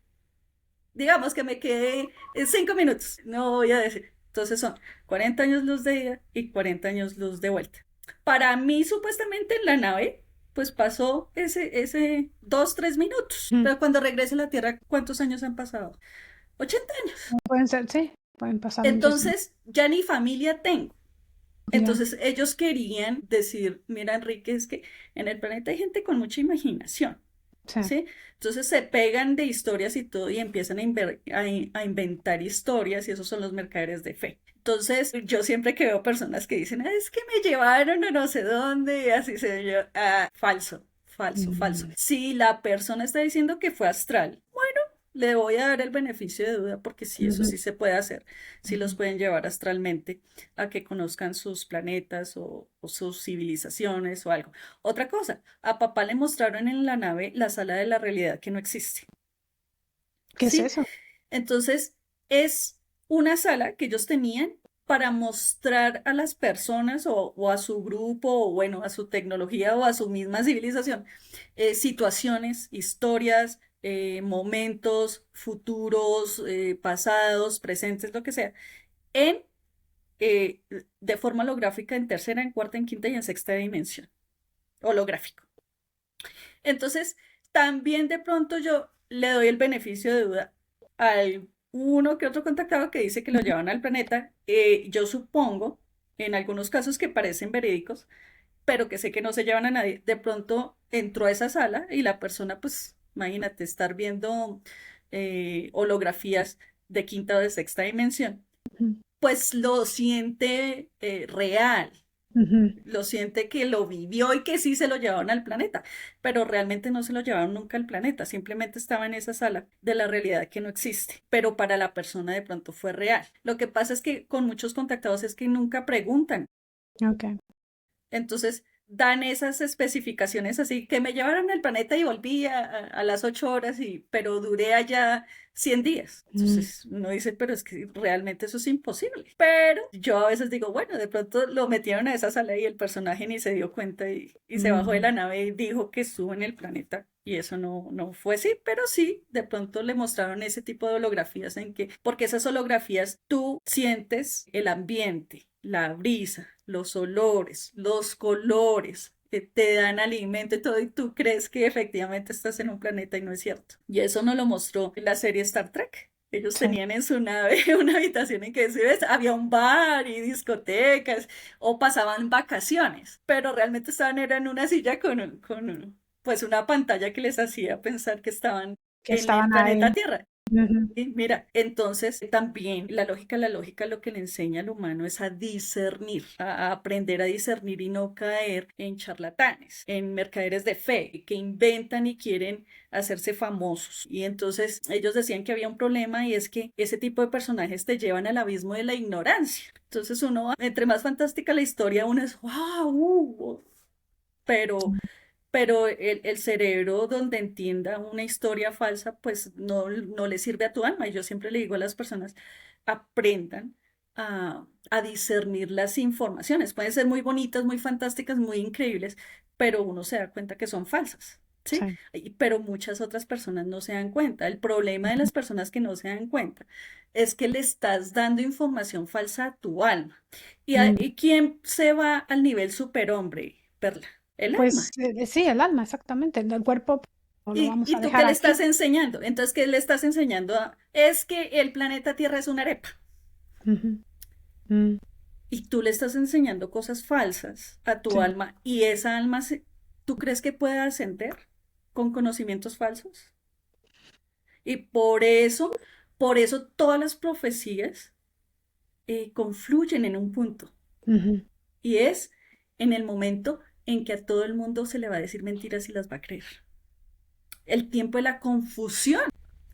A: Digamos que me quedé en 5 minutos, no voy a decir. Entonces son 40 años luz de ida y 40 años luz de vuelta. Para mí, supuestamente en la nave, pues pasó ese 2, 3 minutos.
B: mm.
A: Pero cuando regrese a la Tierra, ¿cuántos años han pasado? 80 años.
B: Pueden ser, sí, pueden pasar muchísimo.
A: Entonces, ya ni familia tengo.
B: Ya.
A: Entonces ellos querían decir, mira Enrique, es que en el planeta hay gente con mucha imaginación,
B: Sí.
A: ¿sí? Entonces se pegan de historias y todo y empiezan a inventar historias y esos son los mercaderes de fe. Entonces yo siempre que veo personas que dicen, "Ah, es que me llevaron a no sé dónde, y así se yo, falso, falso, falso.
B: Mm,
A: Si la persona está diciendo que fue astral, bueno, le voy a dar el beneficio de duda porque sí, eso
B: Ujú,
A: sí se puede hacer, sí los
B: ujú.
A: pueden llevar astralmente a que conozcan sus planetas o sus civilizaciones o algo. Otra cosa, a papá le mostraron en la nave la sala de la realidad que no existe,
B: ¿Qué es
A: ¿sí?
B: eso?
A: Entonces, es una sala que ellos tenían para mostrar a las personas o a su grupo o bueno, a su tecnología o a su misma civilización, situaciones, historias, momentos, futuros, pasados, presentes, lo que sea, en, eh, de forma holográfica en tercera, en cuarta, en quinta y en sexta dimensión, holográfico. Entonces, también de pronto yo le doy el beneficio de duda al uno que otro contactado que dice que lo
B: Ujú.
A: llevan al planeta. Yo supongo, en algunos casos que parecen verídicos, pero que sé que no se llevan a nadie, de pronto entró a esa sala y la persona, pues, imagínate, estar viendo holografías de quinta o de sexta dimensión,
B: Ujú,
A: pues lo siente real,
B: ujú.
A: lo siente que lo vivió y que sí se lo llevaron al planeta, pero realmente no se lo llevaron nunca al planeta, simplemente estaba en esa sala de la realidad que no existe, pero para la persona de pronto fue real. Lo que pasa es que con muchos contactados es que nunca preguntan,
B: Ok.
A: entonces dan esas especificaciones así, que me llevaron al planeta y volví a las 8 horas, pero duré allá 100 días.
B: Mm,
A: Entonces uno dice, pero es que realmente eso es imposible. Pero yo a veces digo, bueno, de pronto lo metieron a esa sala y el personaje ni se dio cuenta y se bajó de
B: mm.
A: la nave y dijo que estuvo en el planeta. Y eso no fue así, pero sí, de pronto le mostraron ese tipo de holografías en que, porque esas holografías tú sientes el ambiente, la brisa, los olores, los colores que te dan alimento y todo, y tú crees que efectivamente estás en un planeta y no es cierto. Y eso nos lo mostró en la serie Star Trek. Ellos
B: Sí.
A: tenían en su nave una habitación en que, si ves, había un bar y discotecas o pasaban vacaciones, pero realmente estaban era en una silla con pues una pantalla que les hacía pensar que estaban
B: Que
A: en el
B: estaban
A: planeta
B: ahí.
A: Tierra.
B: Ujú,
A: Sí, mira, entonces también la lógica lo que le enseña al humano es a discernir, a aprender a discernir y no caer en charlatanes, en mercaderes de fe que inventan y quieren hacerse famosos. Y entonces ellos decían que había un problema y es que ese tipo de personajes te llevan al abismo de la ignorancia. Entonces uno, entre más fantástica la historia, uno es, wow, pero el cerebro donde entienda una historia falsa, pues no le sirve a tu alma. Y yo siempre le digo a las personas, aprendan a discernir las informaciones. Pueden ser muy bonitas, muy fantásticas, muy increíbles, pero uno se da cuenta que son falsas. ¿Sí?
B: sí.
A: Pero muchas otras personas no se dan cuenta. El problema de las personas que no se dan cuenta es que le estás dando información falsa a tu alma.
B: Mm.
A: ¿Y quién se va al nivel superhombre, Perla? El alma.
B: Pues sí, el alma, exactamente. El cuerpo no lo vamos a
A: ¿Y tú qué
B: dejar
A: le
B: aquí.
A: estás enseñando? Entonces, ¿qué le estás enseñando? Es que el planeta Tierra es una arepa.
B: Ujú, mm,
A: Y tú le estás enseñando cosas falsas a tu
B: sí.
A: alma. Y esa alma, ¿tú crees que puede ascender con conocimientos falsos? Y por eso todas las profecías confluyen en un punto.
B: Ujú.
A: Y es en el momento en que a todo el mundo se le va a decir mentiras y las va a creer. El tiempo de la confusión.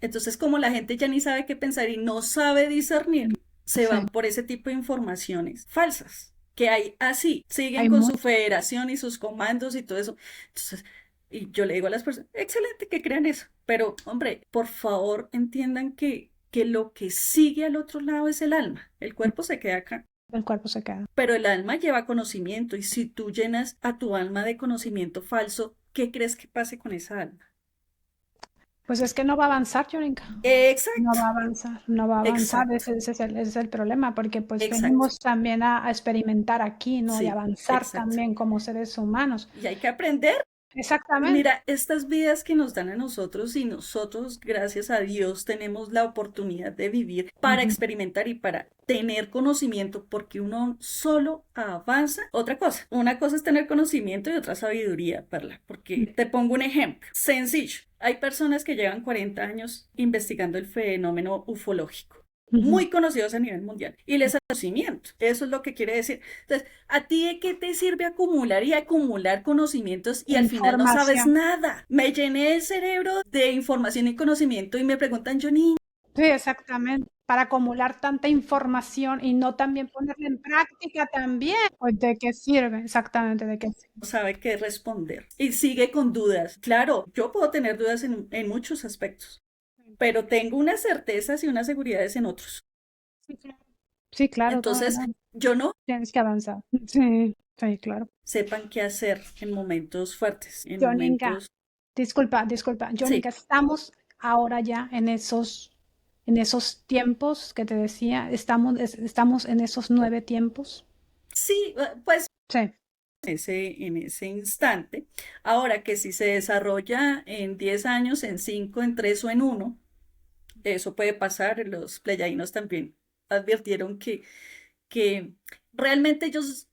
A: Entonces, como la gente ya ni sabe qué pensar y no sabe discernir, se
B: Sí.
A: van por ese tipo de informaciones falsas que hay así, siguen
B: Hay
A: con su
B: mucho.
A: federación y sus comandos y todo eso. Entonces, y yo le digo a las personas, excelente que crean eso, pero hombre, por favor entiendan que lo que sigue al otro lado es el alma, el cuerpo se queda acá,
B: El cuerpo se queda.
A: pero el alma lleva conocimiento y si tú llenas a tu alma de conocimiento falso, ¿qué crees que pase con esa alma?
B: Pues es que no va a avanzar, Yorinka. No
A: Exacto,
B: va a avanzar, no va a avanzar.
A: exacto,
B: Ese es el problema, porque pues
A: exacto.
B: venimos también a experimentar aquí, ¿no? Y
A: Sí,
B: avanzar
A: exacto.
B: también como seres humanos.
A: Y hay que aprender.
B: Exactamente.
A: Mira, estas vidas que nos dan a nosotros y nosotros, gracias a Dios, tenemos la oportunidad de vivir para
B: Ujú,
A: experimentar y para tener conocimiento, porque uno solo avanza. Otra cosa, una cosa es tener conocimiento y otra sabiduría, Perla, porque
B: ujú,
A: te pongo un ejemplo sencillo. Hay personas que llevan 40 años investigando el fenómeno ufológico.
B: Ujú.
A: muy conocidos a nivel mundial y les conocimiento. Eso es lo que quiere decir. Entonces, ¿a ti de qué te sirve acumular y acumular conocimientos y al final no sabes
B: Información.
A: nada? Me llené el cerebro de información y conocimiento y me preguntan, Johnny,
B: Sí, exactamente. Para acumular tanta información y no también ponerla en práctica también. Pues, ¿de qué sirve? Exactamente, ¿de qué sirve?
A: no sabe qué responder y sigue con dudas. Claro, yo puedo tener dudas en muchos aspectos, pero tengo unas certezas y unas seguridades en otros.
B: Sí, claro. Sí, claro, no,
A: Entonces,
B: no,
A: yo no
B: tienes que avanzar. Sí, sí, claro.
A: sepan qué hacer en momentos fuertes, en
B: Joninka,
A: momentos...
B: disculpa,
A: Sí,
B: Joninka, estamos ahora ya en esos tiempos que te decía, estamos en esos 9 tiempos.
A: sí, pues
B: Sí.
A: en ese instante. Ahora que si se desarrolla en 10 años, en 5, en 3 o en uno, eso puede pasar. Los pleiadianos también advirtieron que realmente ellos,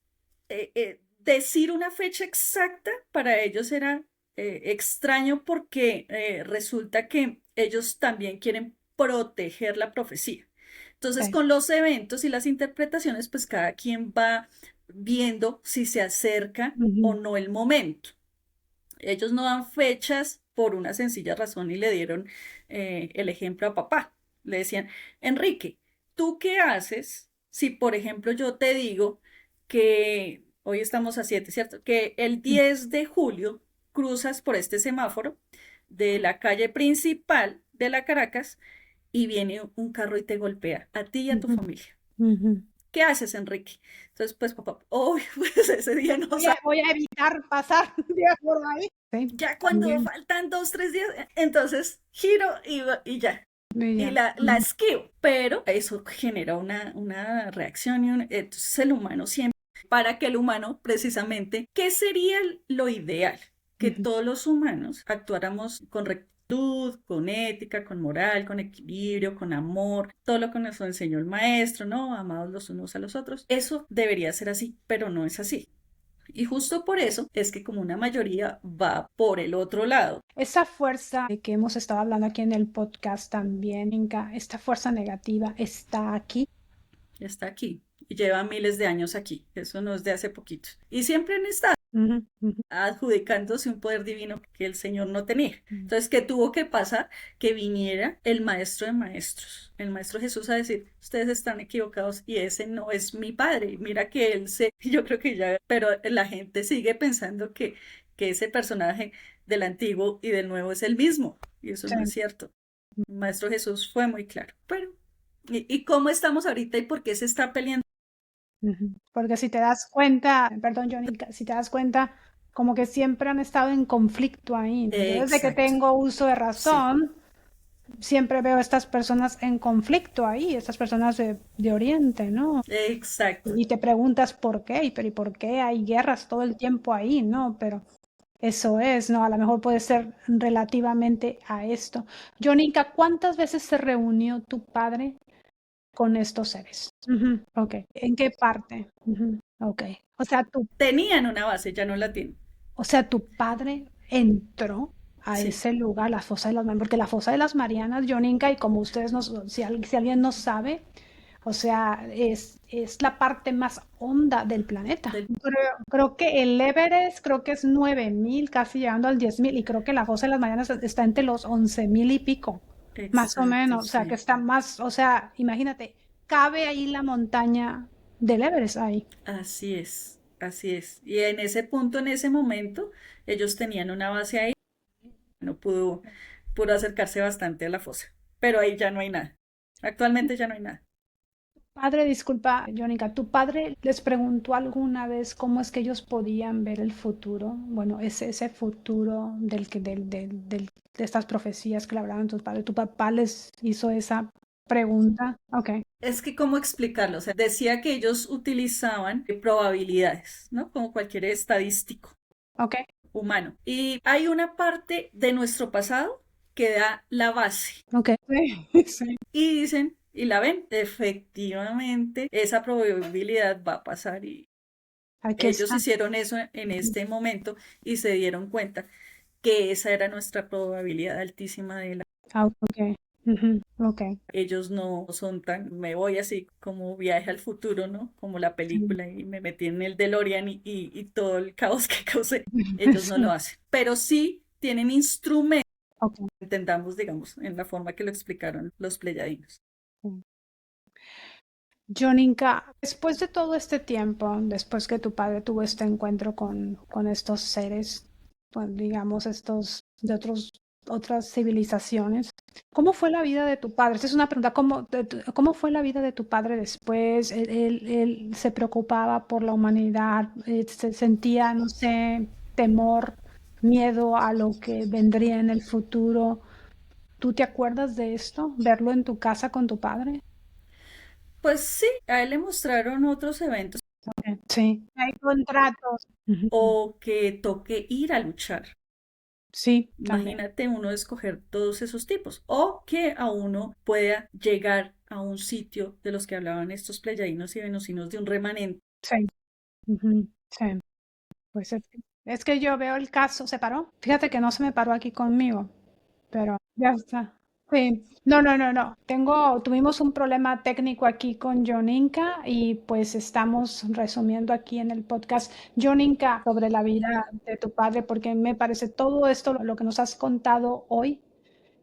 A: decir una fecha exacta para ellos era extraño porque resulta que ellos también quieren proteger la profecía. Entonces,
B: Sí.
A: con los eventos y las interpretaciones, pues cada quien va viendo si se acerca o
B: Ujú,
A: no el momento. Ellos no dan fechas por una sencilla razón y le dieron el ejemplo a papá. Le decían, Enrique, ¿tú qué haces si, por ejemplo, yo te digo que hoy estamos a 7, ¿cierto? Que el
B: ujú,
A: 10 de julio cruzas por este semáforo de la calle principal de la Caracas y viene un carro y te golpea a ti y a tu
B: ujú,
A: familia.
B: ujú.
A: ¿Qué haces, Enrique? Entonces, pues papá, oh, pues ese día no
B: Voy a evitar pasar días por ahí. Sí,
A: ya cuando
B: también.
A: faltan 2, 3 días, entonces giro y ya.
B: Y
A: Y
B: ya.
A: la
B: Ujú,
A: esquivo. Pero eso genera una reacción entonces el humano siempre, para que el humano precisamente, ¿qué sería lo ideal? Que
B: ujú.
A: todos los humanos actuáramos con rectitud, con ética, con moral, con equilibrio, con amor, todo lo que nos enseñó el maestro, ¿no? Amados los unos a los otros. Eso debería ser así, pero no es así. Y justo por eso es que como una mayoría va por el otro lado,
B: Esa fuerza de que hemos estado hablando aquí en el podcast también, Inca, esta fuerza negativa está aquí.
A: está aquí y lleva miles de años aquí. Eso no es de hace poquito. Y siempre han estado
B: Ujú, ujú,
A: adjudicándose un poder divino que el Señor no tenía.
B: ujú.
A: Entonces, ¿qué tuvo que pasar? Que viniera el maestro de maestros, el maestro Jesús a decir, ustedes están equivocados y ese no es mi padre. Mira que él se, yo creo que ya, pero la gente sigue pensando que ese personaje del antiguo y del nuevo es el mismo. Y eso
B: Sí.
A: no es cierto. El maestro Jesús fue muy claro. Pero, ¿y cómo estamos ahorita y por qué se está peleando?
B: Ujú. Porque si te das cuenta, perdón, Johnny, si te das cuenta, como que siempre han estado en conflicto ahí, ¿no? Yo desde que
A: Exacto.
B: tengo uso de
A: Sí,
B: razón, siempre veo a estas personas en conflicto ahí, estas personas de Oriente, ¿no?
A: exacto.
B: Y te preguntas por qué, ¿y por qué hay guerras todo el tiempo ahí, ¿no? Pero eso es, ¿no? A lo mejor puede ser relativamente a esto. Jonica, ¿cuántas veces se reunió tu padre con estos seres? Ujú, ok. ¿En qué parte? Ujú, ok. O sea,
A: Tenían una base, ya no la tienen.
B: tu padre entró a
A: Sí,
B: ese lugar, la fosa de las Marianas, porque la fosa de las Marianas, Joninka, y como ustedes no, si alguien no sabe, o sea, es la parte más honda del planeta.
A: del-
B: Creo que el Everest, creo que es 9.000, casi llegando al 10.000, y creo que la fosa de las Marianas está entre los 11.000 y pico, más o
A: exacto,
B: menos, o sea, que
A: sí.
B: está más, o sea, imagínate, cabe ahí la montaña del Everest ahí.
A: Así es, así es. Y en ese punto, en ese momento, ellos tenían una base ahí, no pudo acercarse bastante a la fosa. Pero ahí ya no hay nada. Actualmente ya no hay nada.
B: Padre, disculpa, Jónica, ¿tu padre les preguntó alguna vez cómo es que ellos podían ver el futuro? Bueno, ese futuro de estas profecías que le hablaban tus padres. ¿Tu papá les hizo esa pregunta? Ok,
A: Es que, ¿cómo explicarlo? O sea, decía que ellos utilizaban probabilidades, ¿no? Como cualquier estadístico
B: ok.
A: humano. Y hay una parte de nuestro pasado que da la base.
B: Ok, sí, sí.
A: Y dicen, y la ven, efectivamente, esa probabilidad va a pasar. Y
B: Aquí
A: ellos
B: está.
A: hicieron eso en este momento y se dieron cuenta que esa era nuestra probabilidad altísima de la...
B: Ah, ok. Ujú, ok,
A: Ellos no son tan, me voy así como viaje al futuro, ¿no? Como la
B: sí.
A: película y me metí en el DeLorean y todo el caos que causé. Ellos no lo
B: Sí,
A: hacen, pero sí tienen instrumentos,
B: ok.
A: entendamos, digamos, en la forma que lo explicaron los pleyadinos.
B: Sí. Joninka, después de todo este tiempo, después que tu padre tuvo este encuentro con estos seres, pues, digamos, estos de otras civilizaciones, ¿cómo fue la vida de tu padre? Esta es una pregunta, ¿cómo fue la vida de tu padre después? ¿Él se preocupaba por la humanidad? ¿Se sentía, no sé, temor, miedo a lo que vendría en el futuro? ¿Tú te acuerdas de esto? ¿Verlo en tu casa con tu padre?
A: Pues sí, a él le mostraron otros eventos
B: Sí, hay contratos. Ujú.
A: o que toque ir a luchar.
B: Sí, también.
A: Imagínate uno escoger todos esos tipos o que a uno pueda llegar a un sitio de los que hablaban estos pleyadinos y venusinos de un remanente.
B: Sí, ujú, sí. Pues es que yo veo el caso, ¿se paró? Fíjate que no se me paró aquí conmigo, pero ya está. Sí, no, no, no, no. Tuvimos un problema técnico aquí con Joninka y pues estamos resumiendo aquí en el podcast Joninka sobre la vida de tu padre, porque me parece todo esto, lo que nos has contado hoy,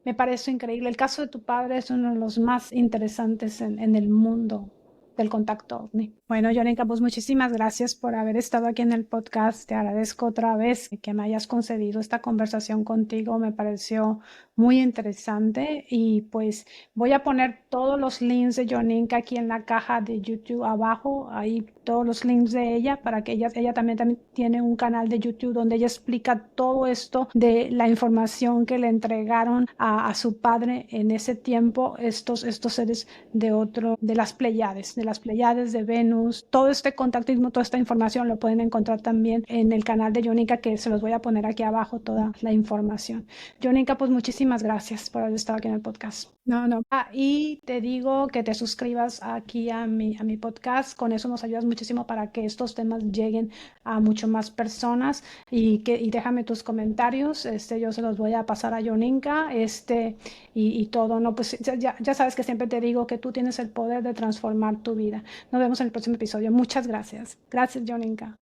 B: me parece increíble. El caso de tu padre es uno de los más interesantes en el mundo del contacto ovni. Bueno, Yonica, pues muchísimas gracias por haber estado aquí en el podcast. Te agradezco otra vez que me hayas concedido esta conversación contigo. Me pareció muy interesante y pues voy a poner todos los links de Yonica aquí en la caja de YouTube abajo, ahí todos los links de ella para que ella también tiene un canal de YouTube donde ella explica todo esto de la información que le entregaron a su padre en ese tiempo, estos seres de las Pleiades de Venus, todo este contactismo, toda esta información lo pueden encontrar también en el canal de Yonica, que se los voy a poner aquí abajo toda la información. Yonica, pues muchísimas gracias por haber estado aquí en el podcast. No, no. Y te digo que te suscribas aquí a mi podcast. Con eso nos ayudas muchísimo para que estos temas lleguen a mucho más personas y déjame tus comentarios. Yo se los voy a pasar a Yoninka, y todo, ¿no? Pues ya sabes que siempre te digo que tú tienes el poder de transformar tu vida. Nos vemos en el próximo episodio. Muchas gracias. Gracias, Yoninka.